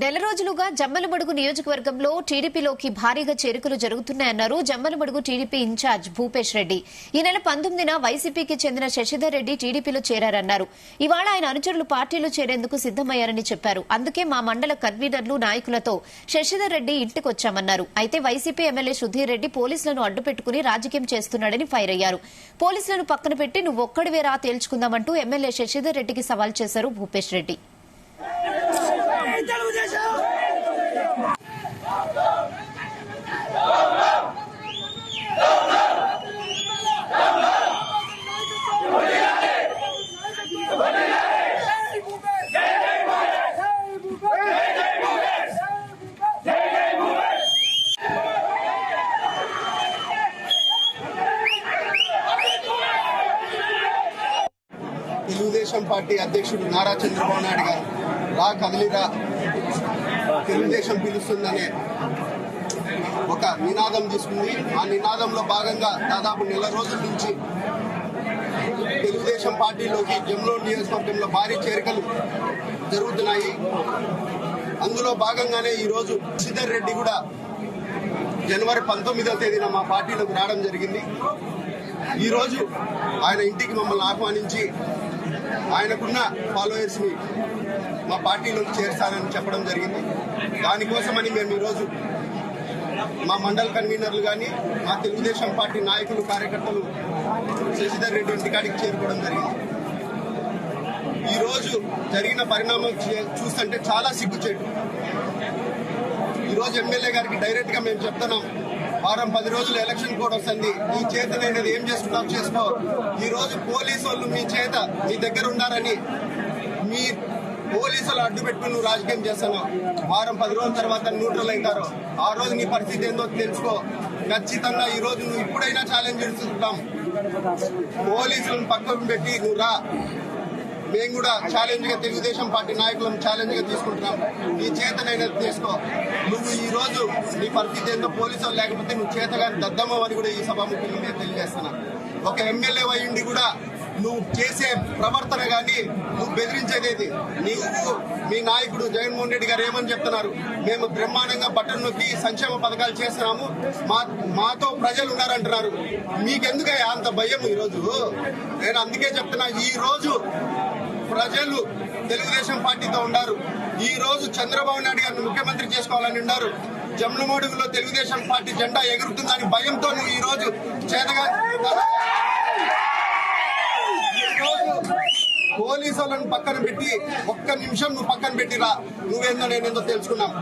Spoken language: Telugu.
నెల రోజులుగా జమ్మలమడుగు నియోజకవర్గంలో టీడీపీలోకి భారీగా చేరికలు జరుగుతున్నాయన్నారు జమ్మలమడుగు టీడీపీ ఇన్ఛార్జ్ భూపేష్ రెడ్డి. ఈ నెల 19న వైసీపీకి చెందిన శశిధర్ రెడ్డి టీడీపీలో చేరారన్నారు. ఇవాళ ఆయన అనుచరులు పార్టీలో చేరేందుకు సిద్దమయ్యారని చెప్పారు. అందుకే మా మండల కన్వీనర్లు నాయకులతో శశిధర్ రెడ్డి ఇంటికొచ్చామన్నారు. అయితే వైసీపీ ఎమ్మెల్యే సుధీర్ రెడ్డి పోలీసులను అడ్డుపెట్టుకుని రాజకీయం చేస్తున్నాడని ఫైర్ అయ్యారు. పోలీసులను పక్కన పెట్టి నువ్వొక్కడివేరా తేల్చుకుందామంటూ ఎమ్మెల్యే శశిధర్ రెడ్డికి సవాల్ చేశారు భూపేష్ రెడ్డి. తెలుగుదేశం పార్టీ అధ్యక్షుడు నారా చంద్రబాబు నాయుడు గారు రా కదిలిరా తెలుగుదేశం పిలుస్తుందనే ఒక నినాదం తీసుకుంది. ఆ నినాదంలో భాగంగా దాదాపు నెల రోజుల నుంచి తెలుగుదేశం పార్టీలోకి జమ్మలమడుగు నియోజకవర్గంలో భారీ చేరికలు జరుగుతున్నాయి. అందులో భాగంగానే ఈరోజు శశిధర్ రెడ్డి కూడా జనవరి 19వ తేదీన మా పార్టీలోకి రావడం జరిగింది. ఈరోజు ఆయన ఇంటికి మమ్మల్ని ఆహ్వానించి ఆయనకున్న ఫాలోయర్స్ ని మా పార్టీలోకి చేర్చాలని చెప్పడం జరిగింది. దానికోసమని మేము ఈరోజు మా మండల కన్వీనర్లు కానీ మా తెలుగుదేశం పార్టీ నాయకులు కార్యకర్తలు శశిధర్ రెడ్డి ఇంటికాడికి చేరుకోవడం జరిగింది. ఈరోజు జరిగిన పరిణామం చూస్తుంటే చాలా సిగ్గుచేటు. ఈరోజు ఎమ్మెల్యే గారికి డైరెక్ట్ గా మేము చెప్తున్నాం, వారం 10 రోజులు ఎలక్షన్ కోడ్ వస్తుంది, ఈ చేతనైనది ఏం చేసుకుంటావు చేసుకో. ఈ రోజు పోలీసు వాళ్ళు మీ చేత మీ దగ్గర ఉన్నారని మీ పోలీసులు అడ్డు పెట్టుకుని నువ్వు రాజకీయం చేస్తున్నావు. వారం 10 రోజుల తర్వాత న్యూట్రల్ అవుతారు. ఆ రోజు నీ పరిస్థితి ఏందో తెలుసుకో. ఖచ్చితంగా ఈ రోజు నువ్వు ఇప్పుడైనా ఛాలెంజ్ చేస్తున్నాం. పోలీసులను పక్కకు పెట్టి నువ్వు రా. మేము కూడా ఛాలెంజ్ గా తెలుగుదేశం పార్టీ నాయకులను ఛాలెంజ్ గా తీసుకుంటున్నాం. నీ చేతనైనా తీసుకో. నువ్వు ఈ రోజు నీ పరిస్థితి ఏందో పోలీసులు లేకపోతే నువ్వు చేతగాని దద్దమ్మని కూడా ఈ సభాముఖంగా మేము తెలియజేస్తున్నా. ఒక ఎమ్మెల్యే అయ్యిండి కూడా నువ్వు చేసే ప్రవర్తన గాని నువ్వు బెదిరించేదేది. నీవు మీ నాయకుడు జగన్మోహన్ రెడ్డి గారు ఏమని చెప్తున్నారు, మేము బ్రహ్మాండంగా బట్టలు నొక్కి సంక్షేమ పథకాలు చేస్తున్నాము, మాతో ప్రజలు ఉన్నారంటున్నారు. మీకెందుకయ్యా అంత భయం? ఈరోజు నేను అందుకే చెప్తున్నా, ఈ రోజు ప్రజలు తెలుగుదేశం పార్టీతో ఉన్నారు. ఈ రోజు చంద్రబాబు నాయుడు గారిని ముఖ్యమంత్రి చేసుకోవాలని ఉన్నారు. జమ్మలమడుగులో తెలుగుదేశం పార్టీ జెండా ఎగురుతుందని భయంతో నువ్వు ఈ రోజు చేతగా పోలీసులను పక్కన పెట్టి ఒక్క నిమిషం నువ్వు పక్కన పెట్టిరా. నువ్వేందో నేనేందో తెలుసుకున్నాం.